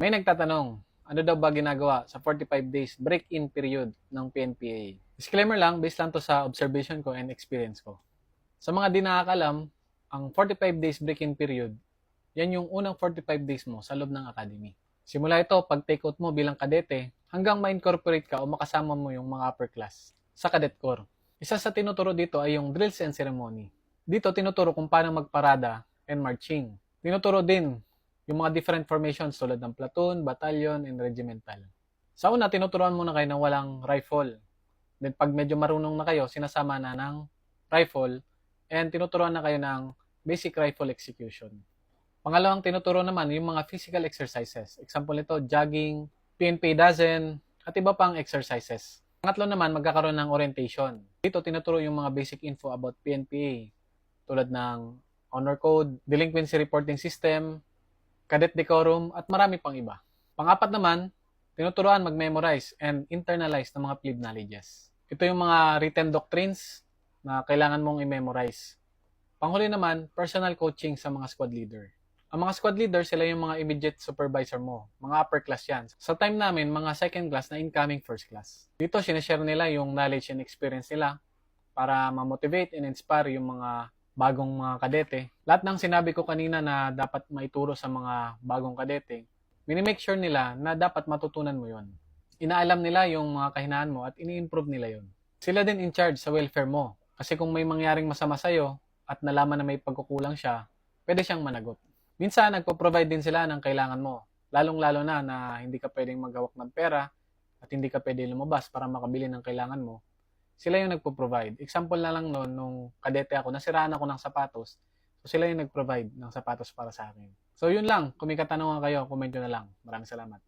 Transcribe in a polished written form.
May nagtatanong, ano daw ba ginagawa sa 45 days break-in period ng PNPA? Disclaimer lang, based lang to sa observation ko and experience ko. Sa mga di nakakalam, ang 45 days break-in period, yan yung unang 45 days mo sa loob ng academy. Simula ito, pag take out mo bilang kadete, hanggang ma-incorporate ka o makasama mo yung mga upper class sa cadet corps. Isa sa tinuturo dito ay yung drills and ceremony. Dito tinuturo kung paano magparada and marching. Tinuturo din yung mga different formations tulad ng platoon, battalion, and regimental. Sa una, tinuturuan muna kayo ng walang rifle. Then pag medyo marunong na kayo, sinasama na ng rifle and tinuturuan na kayo ng basic rifle execution. Pangalawang tinuturo naman yung mga physical exercises. Example nito, jogging, PNP dozen, at iba pang exercises. Pangatlo naman, magkakaroon ng orientation. Dito tinuturo yung mga basic info about PNPA tulad ng honor code, delinquency reporting system, cadet decorum, at marami pang iba. Pang-apat naman, tinuturuan mag-memorize and internalize ng mga plebe knowledges. Ito yung mga written doctrines na kailangan mong i-memorize. Panghuli naman, personal coaching sa mga squad leader. Ang mga squad leader, sila yung mga immediate supervisor mo. Mga upper class yan. Sa time namin, mga second class na incoming first class. Dito, sinashare nila yung knowledge and experience nila para ma-motivate and inspire yung mga bagong mga kadete. Lahat ng sinabi ko kanina na dapat maituro sa mga bagong kadete, minimake sure nila na dapat matutunan mo yon. Inaalam nila yung mga kahinaan mo at ini-improve nila yon. Sila din in charge sa welfare mo. Kasi kung may mangyaring masama sa'yo at nalaman na may pagkukulang siya, pwede siyang managot. Minsan, nagpo-provide din sila ng kailangan mo. Lalong-lalo na hindi ka pwedeng maghawak ng pera at hindi ka pwede lumabas para makabili ng kailangan mo. Sila yung nagpo-provide. Example na lang noon, nung kadete ako, nasiraan ako ng sapatos. So, sila yung nag-provide ng sapatos para sa akin. So, yun lang. Kung may katanungan kayo, comment nyo na lang. Maraming salamat.